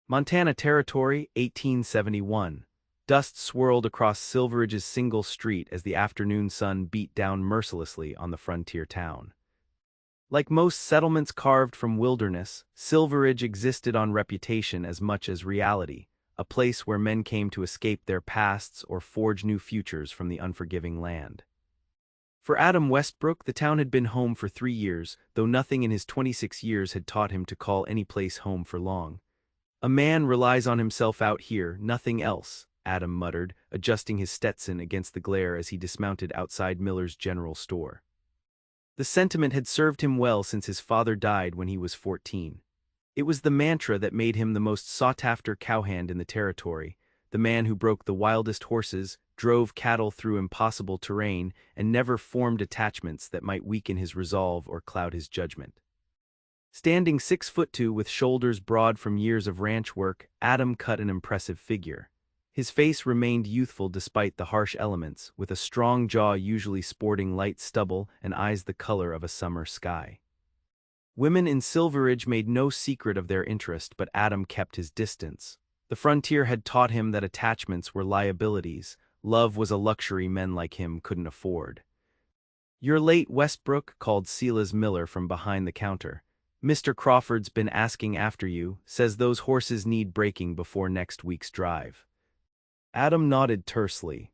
Montana Territory, 1871. Dust swirled across Silveridge's single street as the afternoon sun beat down mercilessly on the frontier town. Like most settlements carved from wilderness, Silveridge existed on reputation as much as reality, a place where men came to escape their pasts or forge new futures from the unforgiving land. For Adam Westbrook, the town had been home for 3 years, though nothing in his 26 years had taught him to call any place home for long. "A man relies on himself out here, nothing else," Adam muttered, adjusting his Stetson against the glare as he dismounted outside Miller's general store. The sentiment had served him well since his father died when he was 14. It was the mantra that made him the most sought-after cowhand in the territory, the man who broke the wildest horses, drove cattle through impossible terrain, and never formed attachments that might weaken his resolve or cloud his judgment. Standing 6'2" with shoulders broad from years of ranch work, Adam cut an impressive figure. His face remained youthful despite the harsh elements, with a strong jaw usually sporting light stubble and eyes the color of a summer sky. Women in Silveridge made no secret of their interest, but Adam kept his distance. The frontier had taught him that attachments were liabilities. Love was a luxury men like him couldn't afford. "You're late, Westbrook," called Silas Miller from behind the counter. "Mr. Crawford's been asking after you, says those horses need breaking before next week's drive." Adam nodded tersely.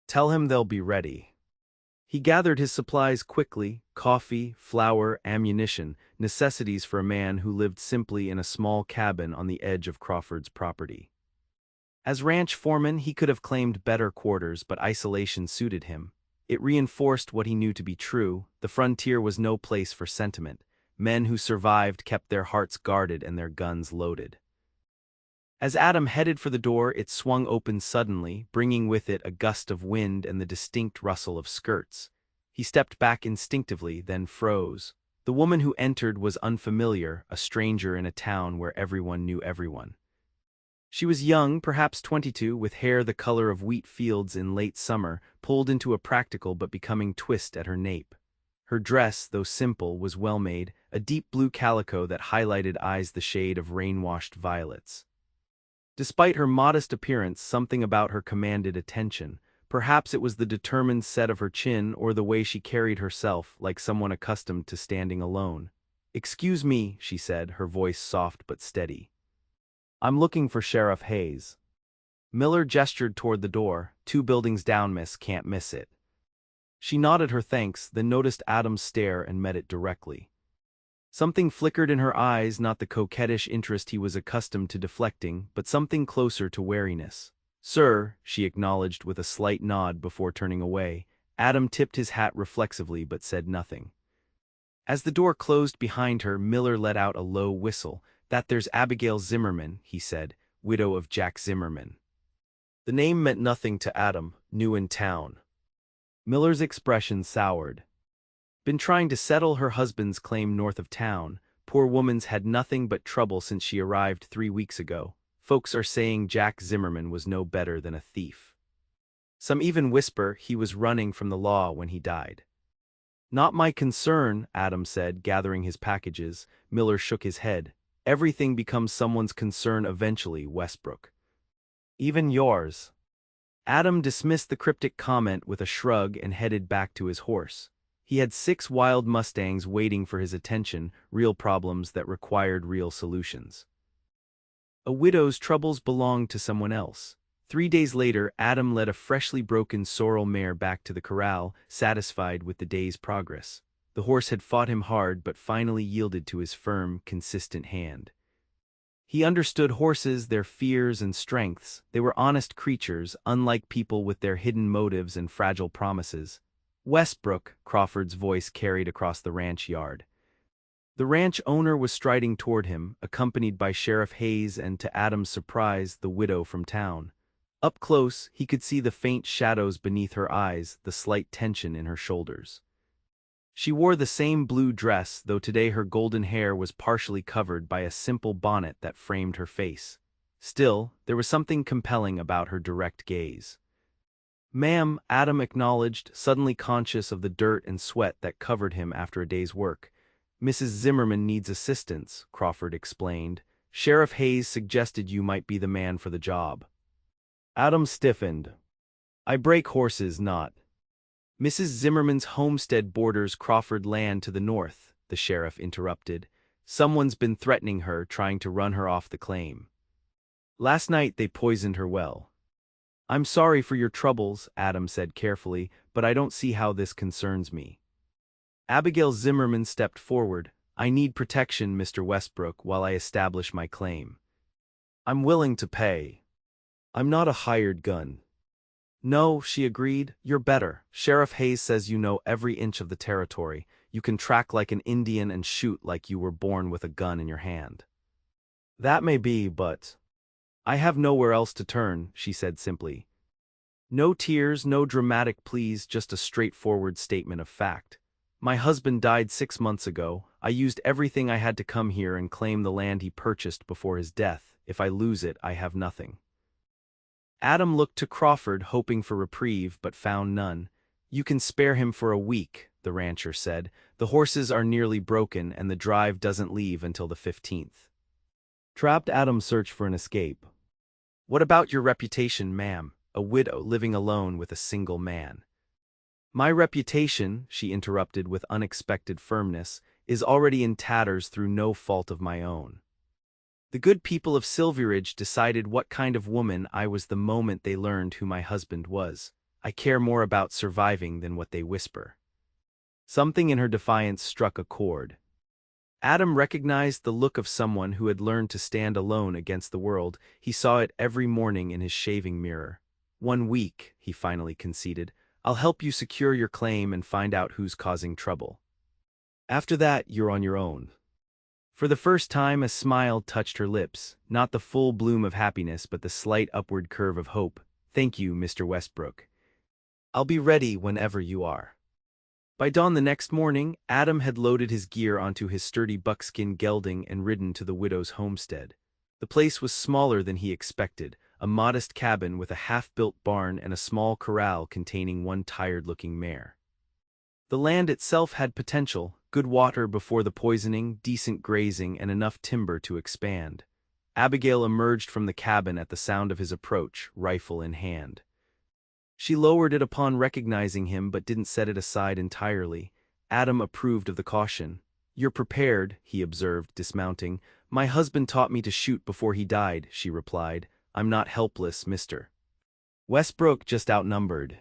"Tell him they'll be ready." He gathered his supplies quickly: coffee, flour, ammunition, necessities for a man who lived simply in a small cabin on the edge of Crawford's property. As ranch foreman, he could have claimed better quarters, but isolation suited him. It reinforced what he knew to be true: the frontier was no place for sentiment. Men who survived kept their hearts guarded and their guns loaded. As Adam headed for the door, it swung open suddenly, bringing with it a gust of wind and the distinct rustle of skirts. He stepped back instinctively, then froze. The woman who entered was unfamiliar, a stranger in a town where everyone knew everyone. She was young, perhaps 22, with hair the color of wheat fields in late summer, pulled into a practical but becoming twist at her nape. Her dress, though simple, was well made, a deep blue calico that highlighted eyes the shade of rain-washed violets. Despite her modest appearance, something about her commanded attention. Perhaps it was the determined set of her chin or the way she carried herself, like someone accustomed to standing alone. "Excuse me," she said, her voice soft but steady. "I'm looking for Sheriff Hayes." Miller gestured toward the door. "2 buildings down, miss, can't miss it." She nodded her thanks, then noticed Adam's stare and met it directly. Something flickered in her eyes, not the coquettish interest he was accustomed to deflecting, but something closer to wariness. "Sir," she acknowledged with a slight nod before turning away. Adam tipped his hat reflexively but said nothing. As the door closed behind her, Miller let out a low whistle. There's Abigail Zimmerman," he said, "widow of Jack Zimmerman." The name meant nothing to Adam, new in town. Miller's expression soured. "Been trying to settle her husband's claim north of town. Poor woman's had nothing but trouble since she arrived 3 weeks ago. Folks are saying Jack Zimmerman was no better than a thief. Some even whisper he was running from the law when he died." "Not my concern," Adam said, gathering his packages. Miller shook his head. "Everything becomes someone's concern eventually, Westbrook. Even yours." Adam dismissed the cryptic comment with a shrug and headed back to his horse. He had 6 wild mustangs waiting for his attention, real problems that required real solutions. A widow's troubles belonged to someone else. 3 days later, Adam led a freshly broken sorrel mare back to the corral, satisfied with the day's progress. The horse had fought him hard but finally yielded to his firm, consistent hand. He understood horses, their fears and strengths. They were honest creatures, unlike people with their hidden motives and fragile promises. "Westbrook," Crawford's voice carried across the ranch yard. The ranch owner was striding toward him, accompanied by Sheriff Hayes and, to Adam's surprise, the widow from town. Up close, he could see the faint shadows beneath her eyes, the slight tension in her shoulders. She wore the same blue dress, though today her golden hair was partially covered by a simple bonnet that framed her face. Still, there was something compelling about her direct gaze. "Ma'am," Adam acknowledged, suddenly conscious of the dirt and sweat that covered him after a day's work. "Mrs. Zimmerman needs assistance," Crawford explained. Sheriff Hayes suggested you might be the man for the job. Adam stiffened. I break horses, not. Mrs. Zimmerman's homestead borders Crawford land to the north, the sheriff interrupted. Someone's been threatening her, trying to run her off the claim. Last night they poisoned her well. I'm sorry for your troubles, Adam said carefully, but I don't see how this concerns me. Abigail Zimmerman stepped forward. I need protection, Mr. Westbrook, while I establish my claim. I'm willing to pay. I'm not a hired gun. No, she agreed, you're better. Sheriff Hayes says you know every inch of the territory. You can track like an Indian and shoot like you were born with a gun in your hand. That may be, but I have nowhere else to turn, she said simply. No tears, no dramatic pleas, just a straightforward statement of fact. My husband died 6 months ago. I used everything I had to come here and claim the land he purchased before his death. If I lose it, I have nothing. Adam looked to Crawford, hoping for reprieve, but found none. You can spare him for a week, the rancher said. The horses are nearly broken and the drive doesn't leave until the 15th. Trapped Adam searched for an escape. What about your reputation, ma'am? A widow living alone with a single man. My reputation, she interrupted with unexpected firmness, is already in tatters through no fault of my own. The good people of Silveridge decided what kind of woman I was the moment they learned who my husband was. I care more about surviving than what they whisper. Something in her defiance struck a chord. Adam recognized the look of someone who had learned to stand alone against the world. He saw it every morning in his shaving mirror. 1 week, he finally conceded. I'll help you secure your claim and find out who's causing trouble. After that, you're on your own. For the first time, a smile touched her lips, not the full bloom of happiness but the slight upward curve of hope. Thank you, Mr. Westbrook. I'll be ready whenever you are. By dawn the next morning, Adam had loaded his gear onto his sturdy buckskin gelding and ridden to the widow's homestead. The place was smaller than he expected, a modest cabin with a half-built barn and a small corral containing one tired-looking mare. The land itself had potential, good water before the poisoning, decent grazing, and enough timber to expand. Abigail emerged from the cabin at the sound of his approach, rifle in hand. She lowered it upon recognizing him but didn't set it aside entirely. Adam approved of the caution. You're prepared, he observed, dismounting. My husband taught me to shoot before he died, she replied. I'm not helpless, Mr. Westbrook, just outnumbered.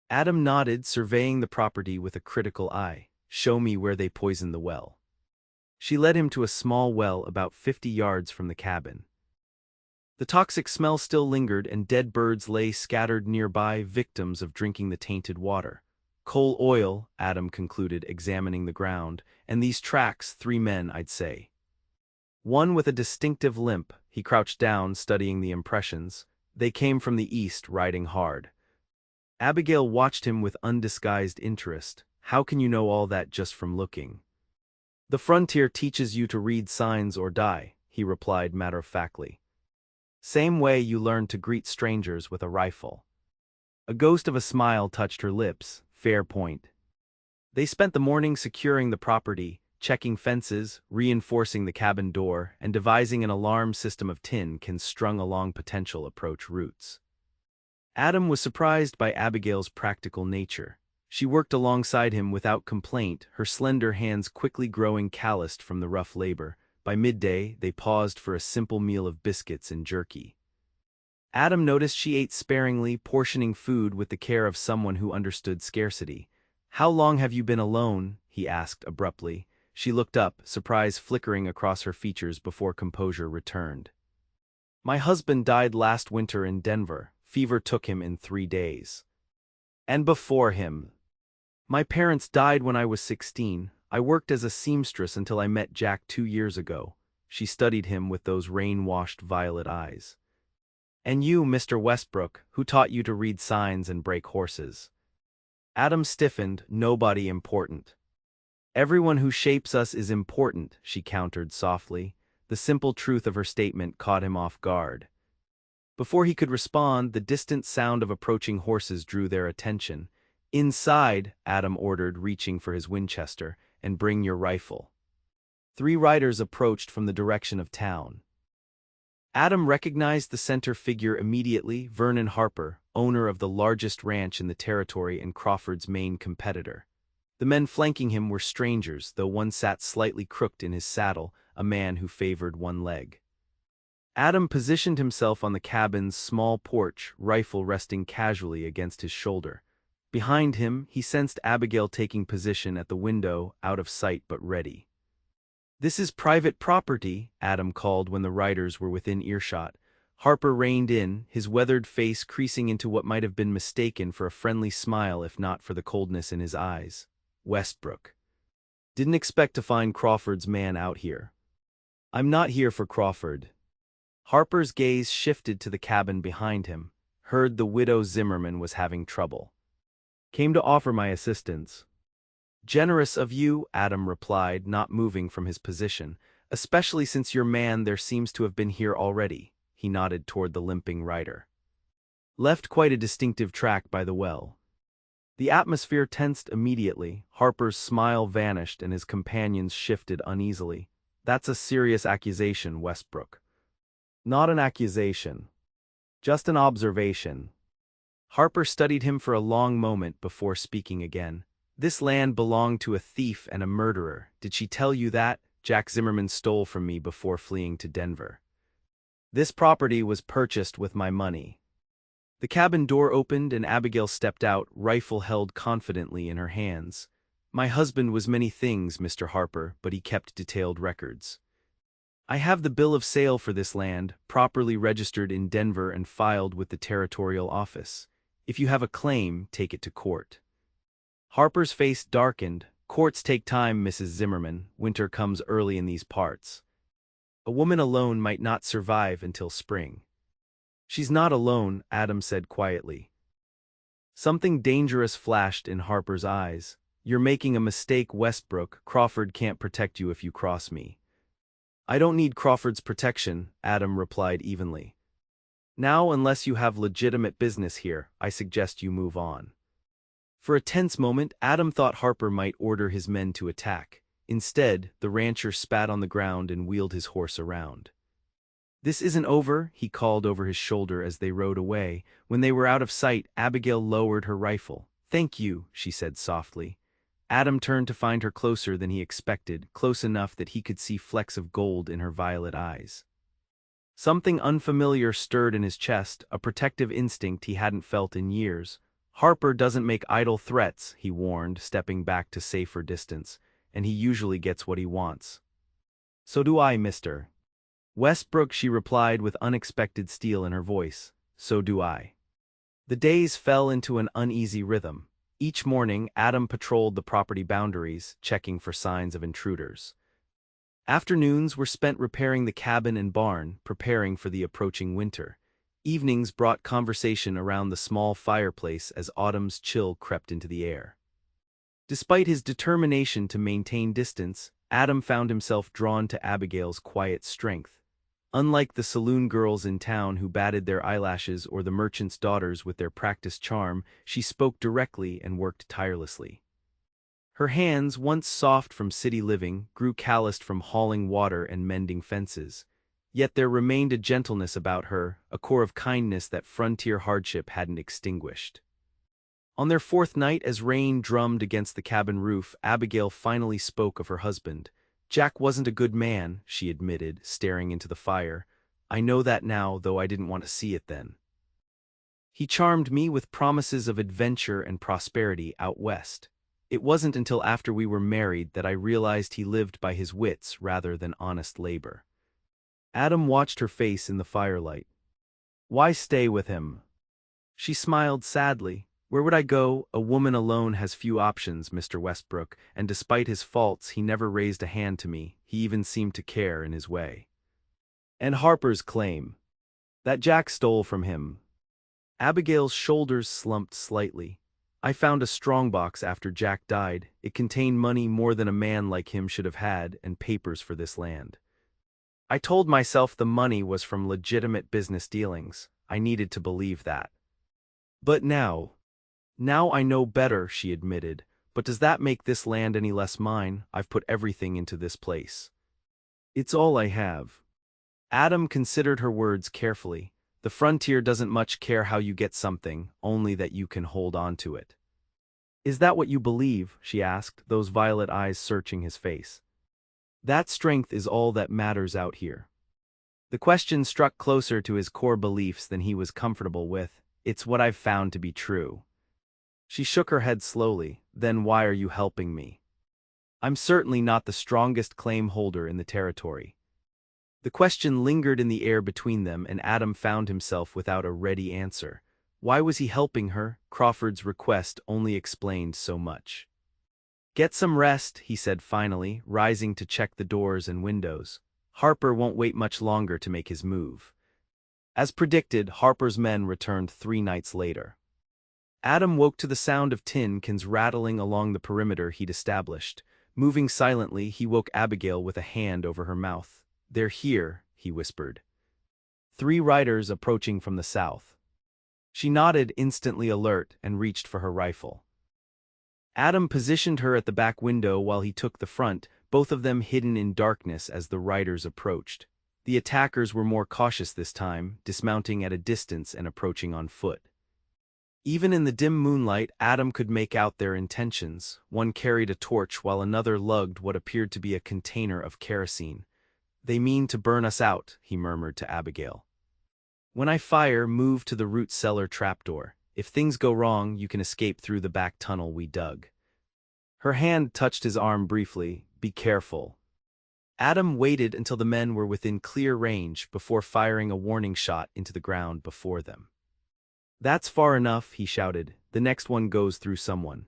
Adam nodded, surveying the property with a critical eye. Show me where they poisoned the well. She led him to a small well about 50 yards from the cabin. The toxic smell still lingered and dead birds lay scattered nearby, victims of drinking the tainted water. Coal oil, Adam concluded, examining the ground, and these tracks, 3 men, I'd say. One with a distinctive limp, he crouched down, studying the impressions. They came from the east, riding hard. Abigail watched him with undisguised interest. How can you know all that just from looking? The frontier teaches you to read signs or die, he replied matter-of-factly. Same way you learn to greet strangers with a rifle. A ghost of a smile touched her lips. Fair point. They spent the morning securing the property, checking fences, reinforcing the cabin door, and devising an alarm system of tin cans strung along potential approach routes. Adam was surprised by Abigail's practical nature. She worked alongside him without complaint, her slender hands quickly growing calloused from the rough labor. By midday, they paused for a simple meal of biscuits and jerky. Adam noticed she ate sparingly, portioning food with the care of someone who understood scarcity. How long have you been alone? He asked abruptly. She looked up, surprise flickering across her features before composure returned. My husband died last winter in Denver. Fever took him in 3 days. And before him. My parents died when I was 16. I worked as a seamstress until I met Jack 2 years ago. She studied him with those rain-washed violet eyes. And you, Mr. Westbrook, who taught you to read signs and break horses? Adam stiffened. Nobody important. Everyone who shapes us is important, she countered softly. The simple truth of her statement caught him off guard. Before he could respond, the distant sound of approaching horses drew their attention. Inside, Adam ordered, reaching for his Winchester, and bring your rifle. 3 riders approached from the direction of town. Adam recognized the center figure immediately, Vernon Harper, owner of the largest ranch in the territory and Crawford's main competitor. The men flanking him were strangers, though one sat slightly crooked in his saddle, a man who favored one leg. Adam positioned himself on the cabin's small porch, rifle resting casually against his shoulder. Behind him, he sensed Abigail taking position at the window, out of sight but ready. "This is private property," Adam called when the riders were within earshot. Harper reined in, his weathered face creasing into what might have been mistaken for a friendly smile if not for the coldness in his eyes. "Westbrook. Didn't expect to find Crawford's man out here." "I'm not here for Crawford." Harper's gaze shifted to the cabin behind him, heard the widow Zimmerman was having trouble. "Came to offer my assistance." "Generous of you," Adam replied, not moving from his position, "especially since your man there seems to have been here already." He nodded toward the limping rider. "Left quite a distinctive track by the well." The atmosphere tensed immediately. Harper's smile vanished and his companions shifted uneasily. "That's a serious accusation, Westbrook." "Not an accusation. Just an observation." Harper studied him for a long moment before speaking again. "This land belonged to a thief and a murderer. Did she tell you that? Jack Zimmerman stole from me before fleeing to Denver. This property was purchased with my money." The cabin door opened and Abigail stepped out, rifle held confidently in her hands. "My husband was many things, Mr. Harper, but he kept detailed records. I have the bill of sale for this land, properly registered in Denver and filed with the territorial office. If you have a claim, take it to court." Harper's face darkened. "Courts take time, Mrs. Zimmerman. Winter comes early in these parts. A woman alone might not survive until spring." "She's not alone," Adam said quietly. Something dangerous flashed in Harper's eyes. "You're making a mistake, Westbrook. Crawford can't protect you if you cross me." "I don't need Crawford's protection," Adam replied evenly. "Now, unless you have legitimate business here, I suggest you move on." For a tense moment, Adam thought Harper might order his men to attack. Instead, the rancher spat on the ground and wheeled his horse around. "This isn't over," he called over his shoulder as they rode away. When they were out of sight, Abigail lowered her rifle. "Thank you," she said softly. Adam turned to find her closer than he expected, close enough that he could see flecks of gold in her violet eyes. Something unfamiliar stirred in his chest, a protective instinct he hadn't felt in years. "Harper doesn't make idle threats," he warned, stepping back to safer distance, "and he usually gets what he wants." "So do I, Mr. Westbrook," she replied with unexpected steel in her voice. "So do I." The days fell into an uneasy rhythm. Each morning, Adam patrolled the property boundaries, checking for signs of intruders. Afternoons were spent repairing the cabin and barn, preparing for the approaching winter. Evenings brought conversation around the small fireplace as autumn's chill crept into the air. Despite his determination to maintain distance, Adam found himself drawn to Abigail's quiet strength. Unlike the saloon girls in town who batted their eyelashes or the merchant's daughters with their practiced charm, she spoke directly and worked tirelessly. Her hands, once soft from city living, grew calloused from hauling water and mending fences. Yet there remained a gentleness about her, a core of kindness that frontier hardship hadn't extinguished. On their fourth night, as rain drummed against the cabin roof, Abigail finally spoke of her husband. "Jack wasn't a good man," she admitted, staring into the fire. "I know that now, though I didn't want to see it then. He charmed me with promises of adventure and prosperity out west. It wasn't until after we were married that I realized he lived by his wits rather than honest labor." Adam watched her face in the firelight. "Why stay with him?" She smiled sadly. "Where would I go? A woman alone has few options, Mr. Westbrook, and despite his faults he never raised a hand to me. He even seemed to care in his way." "And Harper's claim? That Jack stole from him?" Abigail's shoulders slumped slightly. "I found a strongbox after Jack died. It contained money more than a man like him should have had, and papers for this land. I told myself the money was from legitimate business dealings. I needed to believe that. But now I know better," she admitted. "But does that make this land any less mine? I've put everything into this place. It's all I have." Adam considered her words carefully. The frontier doesn't much care how you get something, only that you can hold on to it. Is that what you believe? She asked, those violet eyes searching his face. That strength is all that matters out here. The question struck closer to his core beliefs than he was comfortable with. It's what I've found to be true. She shook her head slowly. Then why are you helping me? I'm certainly not the strongest claim holder in the territory. The question lingered in the air between them, and Adam found himself without a ready answer. Why was he helping her? Crawford's request only explained so much. Get some rest, he said finally, rising to check the doors and windows. Harper won't wait much longer to make his move. As predicted, Harper's men returned 3 nights later. Adam woke to the sound of tin cans rattling along the perimeter he'd established. Moving silently, he woke Abigail with a hand over her mouth. They're here, he whispered. 3 riders approaching from the south. She nodded, instantly alert, and reached for her rifle. Adam positioned her at the back window while he took the front, both of them hidden in darkness as the riders approached. The attackers were more cautious this time, dismounting at a distance and approaching on foot. Even in the dim moonlight, Adam could make out their intentions. One carried a torch while another lugged what appeared to be a container of kerosene. They mean to burn us out, he murmured to Abigail. When I fire, move to the root cellar trapdoor. If things go wrong, you can escape through the back tunnel we dug. Her hand touched his arm briefly. Be careful. Adam waited until the men were within clear range before firing a warning shot into the ground before them. That's far enough, he shouted. The next one goes through someone.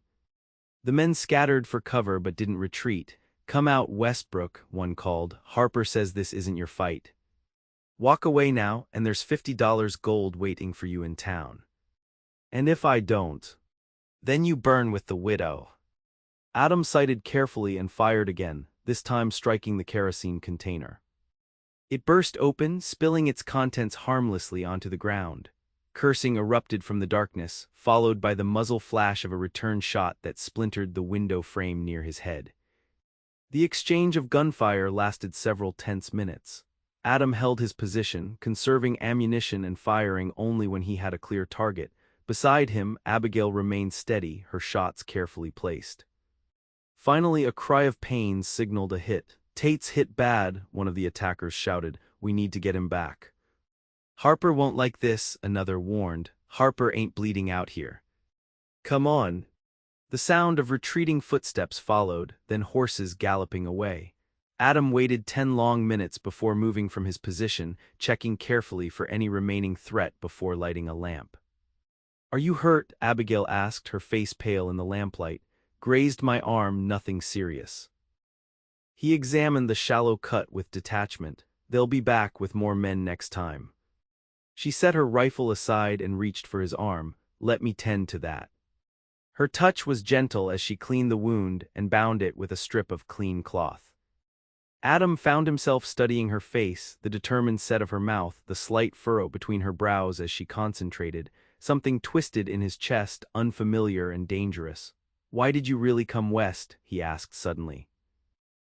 The men scattered for cover but didn't retreat. Come out, Westbrook, one called. Harper says this isn't your fight. Walk away now, and there's $50 gold waiting for you in town. And if I don't, then you burn with the widow. Adam sighted carefully and fired again, this time striking the kerosene container. It burst open, spilling its contents harmlessly onto the ground. Cursing erupted from the darkness, followed by the muzzle flash of a return shot that splintered the window frame near his head. The exchange of gunfire lasted several tense minutes. Adam held his position, conserving ammunition and firing only when he had a clear target. Beside him, Abigail remained steady, her shots carefully placed. Finally, a cry of pain signaled a hit. Tate's hit bad, one of the attackers shouted. We need to get him back. Harper won't like this, another warned. Harper ain't bleeding out here. Come on. The sound of retreating footsteps followed, then horses galloping away. Adam waited 10 long minutes before moving from his position, checking carefully for any remaining threat before lighting a lamp. Are you hurt? Abigail asked, her face pale in the lamplight. Grazed my arm, nothing serious. He examined the shallow cut with detachment. They'll be back with more men next time. She set her rifle aside and reached for his arm. Let me tend to that. Her touch was gentle as she cleaned the wound and bound it with a strip of clean cloth. Adam found himself studying her face, the determined set of her mouth, the slight furrow between her brows as she concentrated, something twisted in his chest, unfamiliar and dangerous. Why did you really come west? He asked suddenly.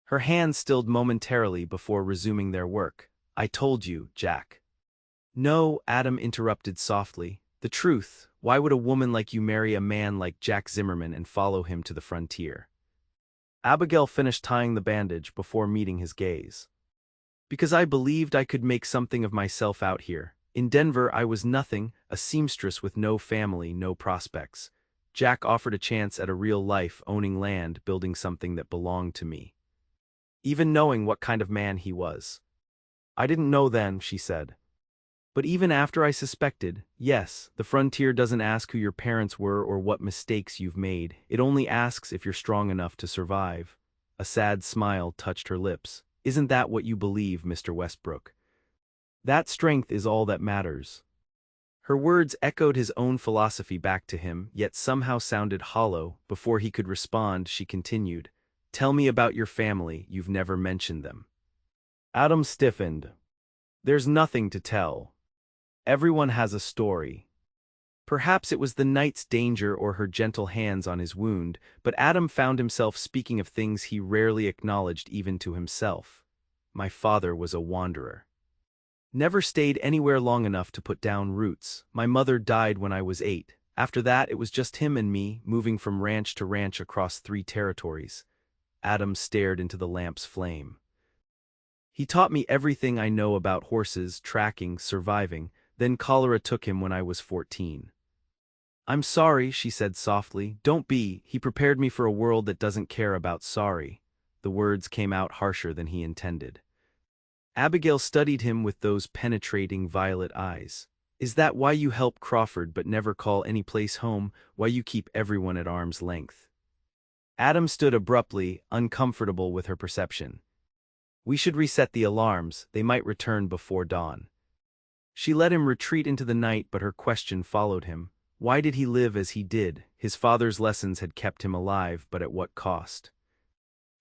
Her hands stilled momentarily before resuming their work. I told you, Jack. No, Adam interrupted softly. The truth. Why would a woman like you marry a man like Jack Zimmerman and follow him to the frontier? Abigail finished tying the bandage before meeting his gaze. Because I believed I could make something of myself out here. In Denver, I was nothing, a seamstress with no family, no prospects. Jack offered a chance at a real life, owning land, building something that belonged to me. Even knowing what kind of man he was. I didn't know then, she said. But even after I suspected, yes, the frontier doesn't ask who your parents were or what mistakes you've made. It only asks if you're strong enough to survive. A sad smile touched her lips. Isn't that what you believe, Mr. Westbrook? That strength is all that matters. Her words echoed his own philosophy back to him, yet somehow sounded hollow. Before he could respond, she continued. Tell me about your family, you've never mentioned them. Adam stiffened. There's nothing to tell. Everyone has a story. Perhaps it was the night's danger or her gentle hands on his wound, but Adam found himself speaking of things he rarely acknowledged even to himself. My father was a wanderer. Never stayed anywhere long enough to put down roots. My mother died when I was 8. After that, it was just him and me, moving from ranch to ranch across 3 territories. Adam stared into the lamp's flame. He taught me everything I know about horses, tracking, surviving. Then cholera took him when I was 14. I'm sorry, she said softly. Don't be. He prepared me for a world that doesn't care about sorry. The words came out harsher than he intended. Abigail studied him with those penetrating violet eyes. Is that why you help Crawford but never call any place home, why you keep everyone at arm's length? Adam stood abruptly, uncomfortable with her perception. We should reset the alarms, they might return before dawn. She let him retreat into the night, but her question followed him. Why did he live as he did? His father's lessons had kept him alive, but at what cost?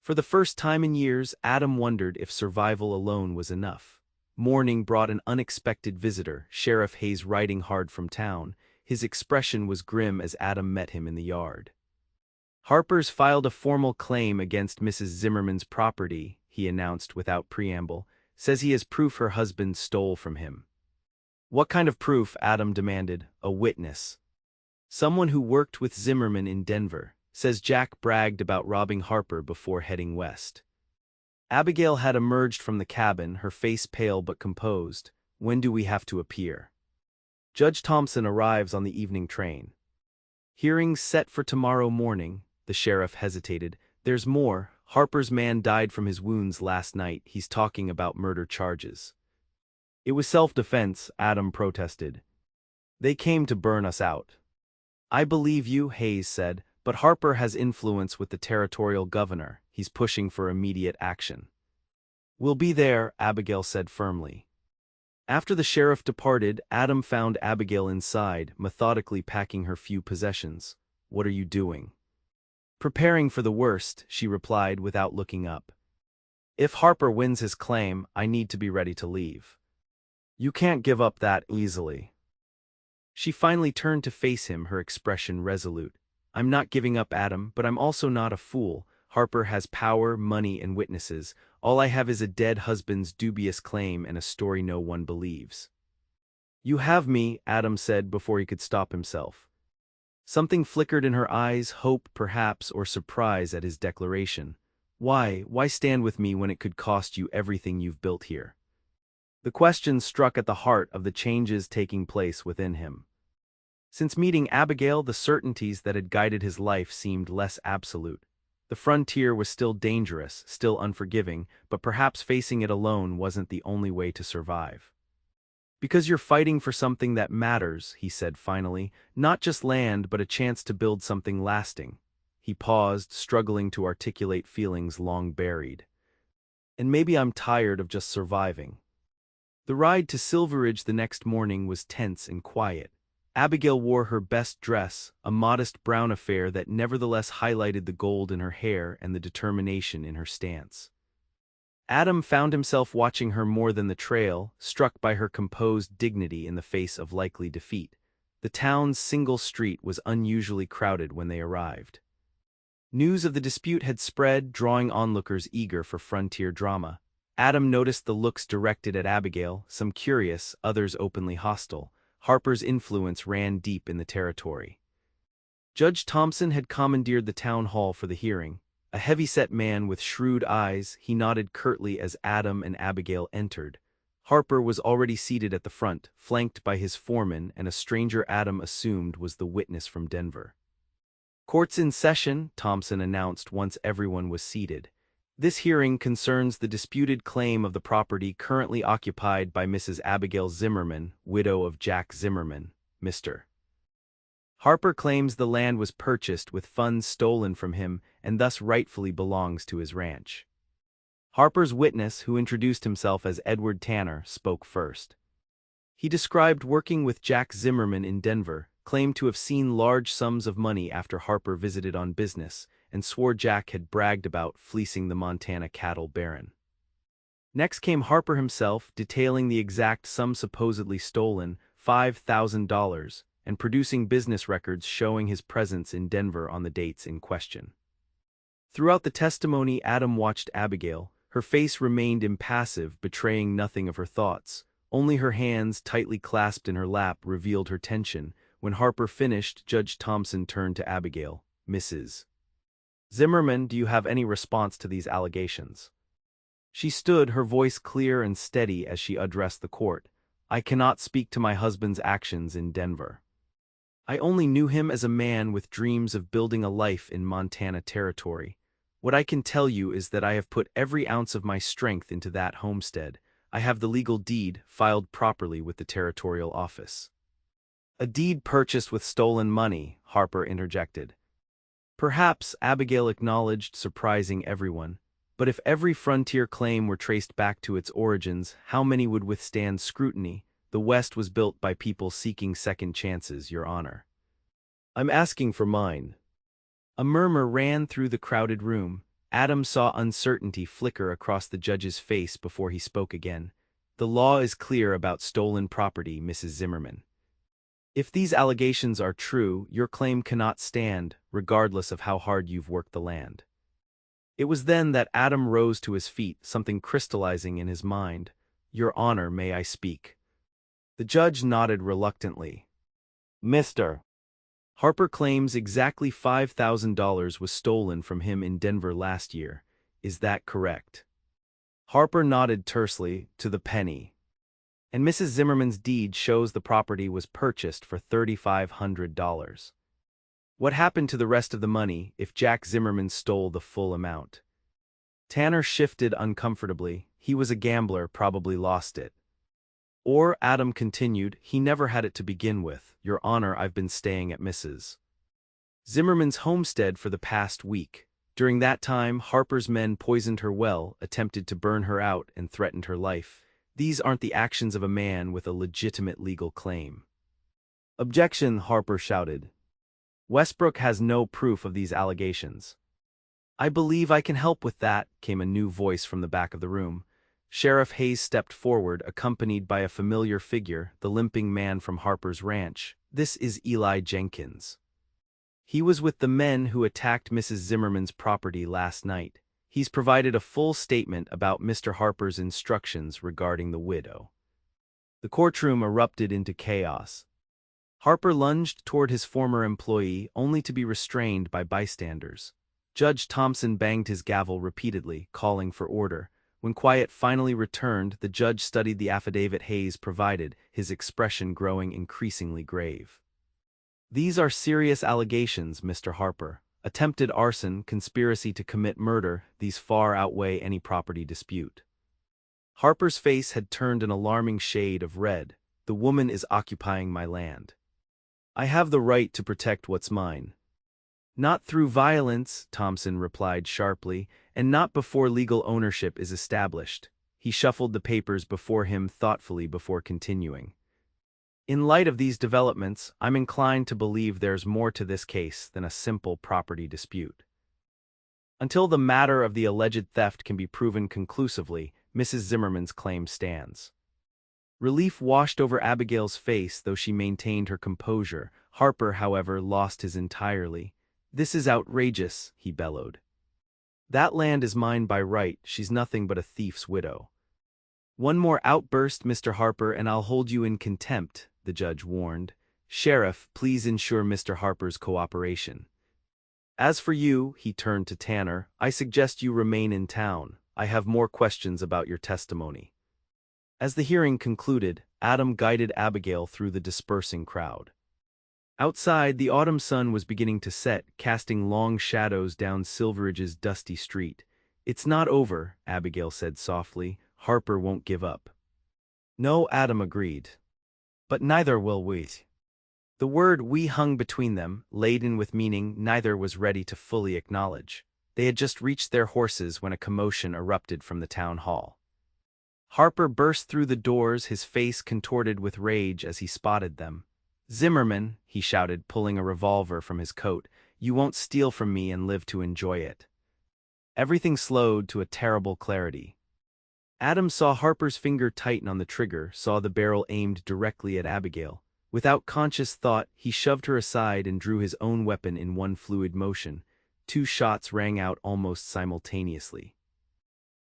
For the first time in years, Adam wondered if survival alone was enough. Morning brought an unexpected visitor, Sheriff Hayes riding hard from town. His expression was grim as Adam met him in the yard. Harper's filed a formal claim against Mrs. Zimmerman's property, he announced without preamble. Says he has proof her husband stole from him. What kind of proof? Adam demanded. A witness. Someone who worked with Zimmerman in Denver. Says Jack bragged about robbing Harper before heading west. Abigail had emerged from the cabin, her face pale but composed. When do we have to appear? Judge Thompson arrives on the evening train. Hearings set for tomorrow morning. The sheriff hesitated. There's more. Harper's man died from his wounds last night. He's talking about murder charges. It was self-defense, Adam protested. They came to burn us out. I believe you, Hayes said, but Harper has influence with the territorial governor. He's pushing for immediate action. We'll be there, Abigail said firmly. After the sheriff departed, Adam found Abigail inside, methodically packing her few possessions. What are you doing? Preparing for the worst, she replied without looking up. If Harper wins his claim, I need to be ready to leave. You can't give up that easily. She finally turned to face him, her expression resolute. I'm not giving up, Adam, but I'm also not a fool. Harper has power, money, and witnesses. All I have is a dead husband's dubious claim and a story no one believes. You have me, Adam said before he could stop himself. Something flickered in her eyes, hope perhaps, or surprise at his declaration. Why stand with me when it could cost you everything you've built here? The question struck at the heart of the changes taking place within him. Since meeting Abigail, the certainties that had guided his life seemed less absolute. The frontier was still dangerous, still unforgiving, but perhaps facing it alone wasn't the only way to survive. Because you're fighting for something that matters, he said finally, not just land but a chance to build something lasting. He paused, struggling to articulate feelings long buried. And maybe I'm tired of just surviving. The ride to Silveridge the next morning was tense and quiet. Abigail wore her best dress, a modest brown affair that nevertheless highlighted the gold in her hair and the determination in her stance. Adam found himself watching her more than the trail, struck by her composed dignity in the face of likely defeat. The town's single street was unusually crowded when they arrived. News of the dispute had spread, drawing onlookers eager for frontier drama. Adam noticed the looks directed at Abigail, some curious, others openly hostile. Harper's influence ran deep in the territory. Judge Thompson had commandeered the town hall for the hearing. A heavy-set man with shrewd eyes, he nodded curtly as Adam and Abigail entered. Harper was already seated at the front, flanked by his foreman and a stranger Adam assumed was the witness from Denver. Court's in session, Thompson announced once everyone was seated. This hearing concerns the disputed claim of the property currently occupied by Mrs. Abigail Zimmerman, widow of Jack Zimmerman, Mr. Harper claims the land was purchased with funds stolen from him and thus rightfully belongs to his ranch. Harper's witness, who introduced himself as Edward Tanner, spoke first. He described working with Jack Zimmerman in Denver, claimed to have seen large sums of money after Harper visited on business, and swore Jack had bragged about fleecing the Montana cattle baron. Next came Harper himself, detailing the exact sum supposedly stolen, $5,000, and producing business records showing his presence in Denver on the dates in question. Throughout the testimony, Adam watched Abigail. Her face remained impassive, betraying nothing of her thoughts. Only her hands, tightly clasped in her lap, revealed her tension. When Harper finished, Judge Thompson turned to Abigail. Mrs. Zimmerman, do you have any response to these allegations? She stood, her voice clear and steady as she addressed the court. I cannot speak to my husband's actions in Denver. I only knew him as a man with dreams of building a life in Montana territory. What I can tell you is that I have put every ounce of my strength into that homestead. I have the legal deed filed properly with the territorial office. A deed purchased with stolen money, Harper interjected. Perhaps, Abigail acknowledged, surprising everyone. But if every frontier claim were traced back to its origins, how many would withstand scrutiny? The West was built by people seeking second chances, Your Honor. I'm asking for mine. A murmur ran through the crowded room. Adam saw uncertainty flicker across the judge's face before he spoke again. The law is clear about stolen property, Mrs. Zimmerman. If these allegations are true, your claim cannot stand, regardless of how hard you've worked the land. It was then that Adam rose to his feet, something crystallizing in his mind. Your Honor, may I speak? The judge nodded reluctantly. Mr. Harper claims exactly $5,000 was stolen from him in Denver last year. Is that correct? Harper nodded tersely, to the penny. And Mrs. Zimmerman's deed shows the property was purchased for $3,500. What happened to the rest of the money if Jack Zimmerman stole the full amount? Tanner shifted uncomfortably. He was a gambler, probably lost it. Or, Adam continued, he never had it to begin with. Your Honor, I've been staying at Mrs. Zimmerman's homestead for the past week. During that time, Harper's men poisoned her well, attempted to burn her out, and threatened her life. These aren't the actions of a man with a legitimate legal claim. Objection, Harper shouted. Westbrook has no proof of these allegations. I believe I can help with that, came a new voice from the back of the room. Sheriff Hayes stepped forward, accompanied by a familiar figure, the limping man from Harper's ranch. This is Eli Jenkins. He was with the men who attacked Mrs. Zimmerman's property last night. He's provided a full statement about Mr. Harper's instructions regarding the widow. The courtroom erupted into chaos. Harper lunged toward his former employee, only to be restrained by bystanders. Judge Thompson banged his gavel repeatedly, calling for order. When quiet finally returned, the judge studied the affidavit Hayes provided, his expression growing increasingly grave. These are serious allegations, Mr. Harper. Attempted arson, conspiracy to commit murder, these far outweigh any property dispute. Harper's face had turned an alarming shade of red. The woman is occupying my land. I have the right to protect what's mine. Not through violence, Thompson replied sharply, and not before legal ownership is established. He shuffled the papers before him thoughtfully before continuing. In light of these developments, I'm inclined to believe there's more to this case than a simple property dispute. Until the matter of the alleged theft can be proven conclusively, Mrs. Zimmerman's claim stands. Relief washed over Abigail's face, though she maintained her composure. Harper, however, lost his entirely. This is outrageous, he bellowed. That land is mine by right, she's nothing but a thief's widow. One more outburst, Mr. Harper, and I'll hold you in contempt, the judge warned. Sheriff, please ensure Mr. Harper's cooperation. As for you, he turned to Tanner, I suggest you remain in town. I have more questions about your testimony. As the hearing concluded, Adam guided Abigail through the dispersing crowd. Outside, the autumn sun was beginning to set, casting long shadows down Silveridge's dusty street. It's not over, Abigail said softly. Harper won't give up. No, Adam agreed. But neither will we. The word "we" hung between them, laden with meaning neither was ready to fully acknowledge. They had just reached their horses when a commotion erupted from the town hall. Harper burst through the doors, his face contorted with rage as he spotted them. Zimmerman, he shouted, pulling a revolver from his coat, you won't steal from me and live to enjoy it. Everything slowed to a terrible clarity. Adam saw Harper's finger tighten on the trigger, saw the barrel aimed directly at Abigail. Without conscious thought, he shoved her aside and drew his own weapon in one fluid motion. 2 shots rang out almost simultaneously.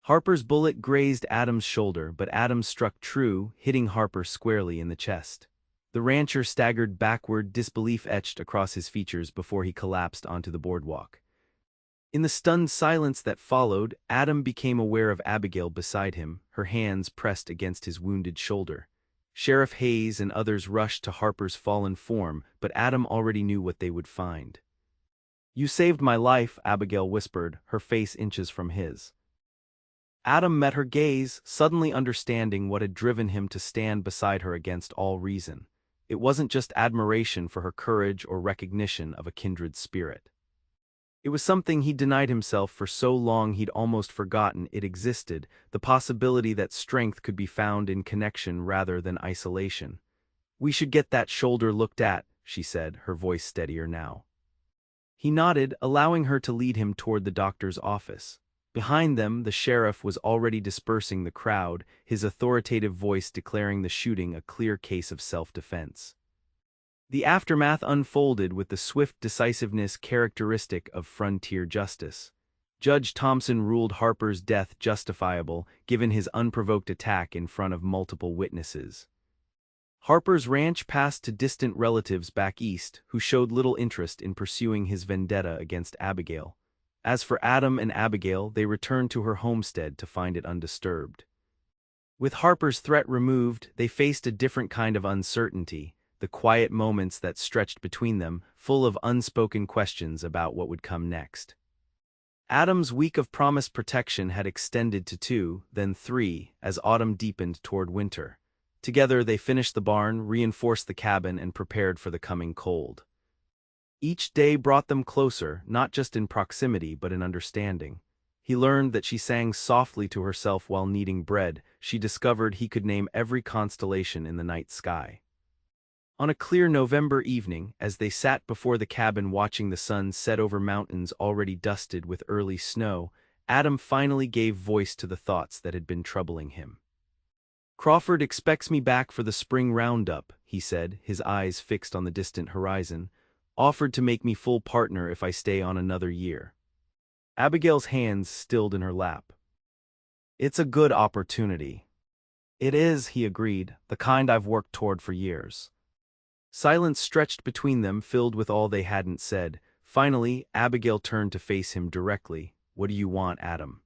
Harper's bullet grazed Adam's shoulder, but Adam struck true, hitting Harper squarely in the chest. The rancher staggered backward, disbelief etched across his features before he collapsed onto the boardwalk. In the stunned silence that followed, Adam became aware of Abigail beside him, her hands pressed against his wounded shoulder. Sheriff Hayes and others rushed to Harper's fallen form, but Adam already knew what they would find. "You saved my life," Abigail whispered, her face inches from his. Adam met her gaze, suddenly understanding what had driven him to stand beside her against all reason. It wasn't just admiration for her courage or recognition of a kindred spirit. It was something he'd denied himself for so long he'd almost forgotten it existed, the possibility that strength could be found in connection rather than isolation. "We should get that shoulder looked at," she said, her voice steadier now. He nodded, allowing her to lead him toward the doctor's office. Behind them, the sheriff was already dispersing the crowd, his authoritative voice declaring the shooting a clear case of self-defense. The aftermath unfolded with the swift decisiveness characteristic of frontier justice. Judge Thompson ruled Harper's death justifiable, given his unprovoked attack in front of multiple witnesses. Harper's ranch passed to distant relatives back east, who showed little interest in pursuing his vendetta against Abigail. As for Adam and Abigail, they returned to her homestead to find it undisturbed. With Harper's threat removed, they faced a different kind of uncertainty, the quiet moments that stretched between them, full of unspoken questions about what would come next. Adam's week of promised protection had extended to 2, then 3, as autumn deepened toward winter. Together they finished the barn, reinforced the cabin, and prepared for the coming cold. Each day brought them closer, not just in proximity but in understanding. He learned that she sang softly to herself while kneading bread. She discovered he could name every constellation in the night sky. On a clear November evening, as they sat before the cabin watching the sun set over mountains already dusted with early snow, Adam finally gave voice to the thoughts that had been troubling him. "Crawford expects me back for the spring roundup," he said, his eyes fixed on the distant horizon. "Offered to make me full partner if I stay on another year." Abigail's hands stilled in her lap. "It's a good opportunity." "It is," he agreed, "the kind I've worked toward for years." Silence stretched between them, filled with all they hadn't said. Finally, Abigail turned to face him directly. "What do you want, Adam?"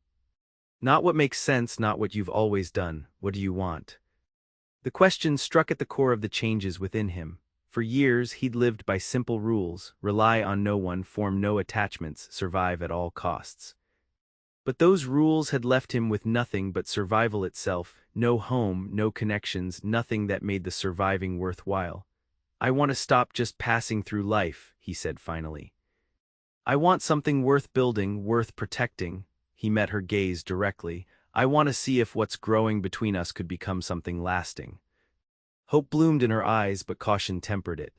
"Not what makes sense, not what you've always done. What do you want?" The question struck at the core of the changes within him. For years, he'd lived by simple rules: rely on no one, form no attachments, survive at all costs. But those rules had left him with nothing but survival itself, no home, no connections, nothing that made the surviving worthwhile. "I want to stop just passing through life," he said finally. "I want something worth building, worth protecting." He met her gaze directly. "I want to see if what's growing between us could become something lasting." Hope bloomed in her eyes, but caution tempered it.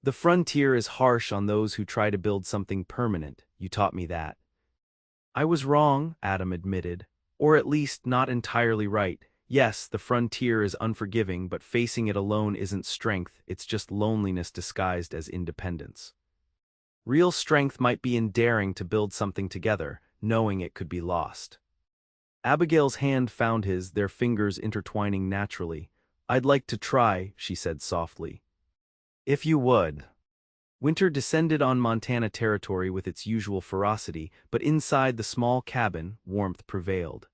"The frontier is harsh on those who try to build something permanent. You taught me that." "I was wrong," Adam admitted. "Or at least not entirely right. Yes, the frontier is unforgiving, but facing it alone isn't strength, it's just loneliness disguised as independence. Real strength might be in daring to build something together, knowing it could be lost." Abigail's hand found his, their fingers intertwining naturally. "I'd like to try," she said softly. "If you would." Winter descended on Montana territory with its usual ferocity, but inside the small cabin, warmth prevailed.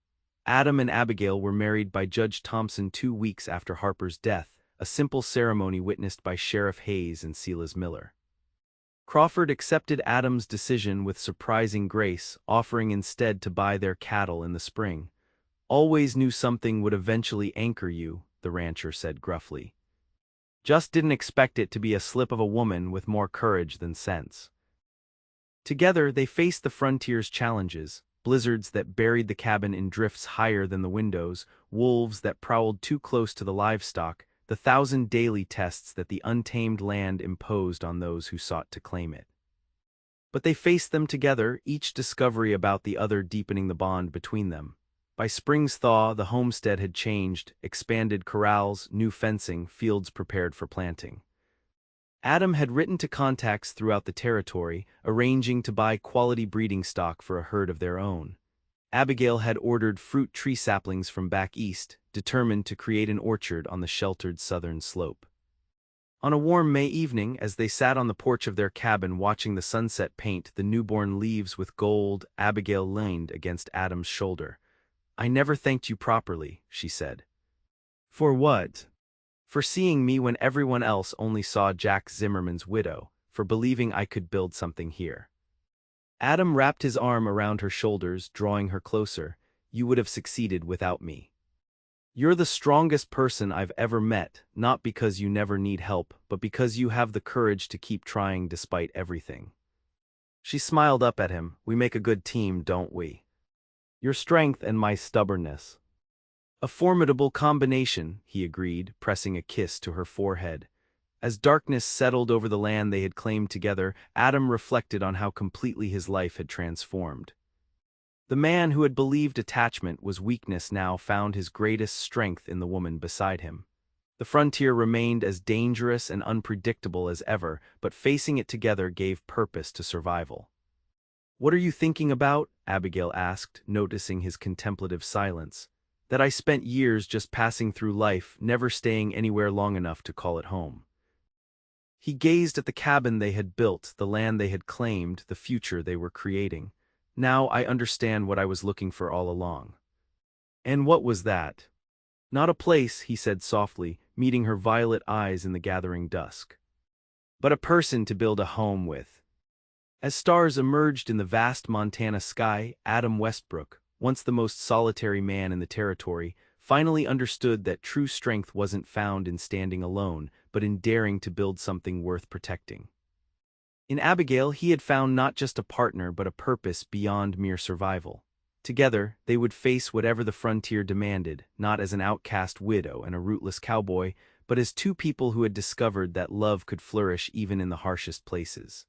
Adam and Abigail were married by Judge Thompson 2 weeks after Harper's death, a simple ceremony witnessed by Sheriff Hayes and Silas Miller. Crawford accepted Adam's decision with surprising grace, offering instead to buy their cattle in the spring. "Always knew something would eventually anchor you," the rancher said gruffly. "Just didn't expect it to be a slip of a woman with more courage than sense." Together, they faced the frontier's challenges: blizzards that buried the cabin in drifts higher than the windows, wolves that prowled too close to the livestock, the 1,000 daily tests that the untamed land imposed on those who sought to claim it. But they faced them together, each discovery about the other deepening the bond between them. By spring's thaw, the homestead had changed: expanded corrals, new fencing, fields prepared for planting. Adam had written to contacts throughout the territory, arranging to buy quality breeding stock for a herd of their own. Abigail had ordered fruit tree saplings from back east, determined to create an orchard on the sheltered southern slope. On a warm May evening, as they sat on the porch of their cabin watching the sunset paint the newborn leaves with gold, Abigail leaned against Adam's shoulder. "I never thanked you properly," she said. "For what?" "For seeing me when everyone else only saw Jack Zimmerman's widow, for believing I could build something here." Adam wrapped his arm around her shoulders, drawing her closer. "You would have succeeded without me. You're the strongest person I've ever met, not because you never need help, but because you have the courage to keep trying despite everything." She smiled up at him. "We make a good team, don't we? Your strength and my stubbornness." "A formidable combination," he agreed, pressing a kiss to her forehead. As darkness settled over the land they had claimed together, Adam reflected on how completely his life had transformed. The man who had believed attachment was weakness now found his greatest strength in the woman beside him. The frontier remained as dangerous and unpredictable as ever, but facing it together gave purpose to survival. "What are you thinking about?" Abigail asked, noticing his contemplative silence. "That I spent years just passing through life, never staying anywhere long enough to call it home." He gazed at the cabin they had built, the land they had claimed, the future they were creating. "Now I understand what I was looking for all along." "And what was that?" "Not a place," he said softly, meeting her violet eyes in the gathering dusk, "but a person to build a home with." As stars emerged in the vast Montana sky, Adam Westbrook, once the most solitary man in the territory, finally understood that true strength wasn't found in standing alone, but in daring to build something worth protecting. In Abigail, he had found not just a partner but a purpose beyond mere survival. Together, they would face whatever the frontier demanded, not as an outcast widow and a rootless cowboy, but as two people who had discovered that love could flourish even in the harshest places.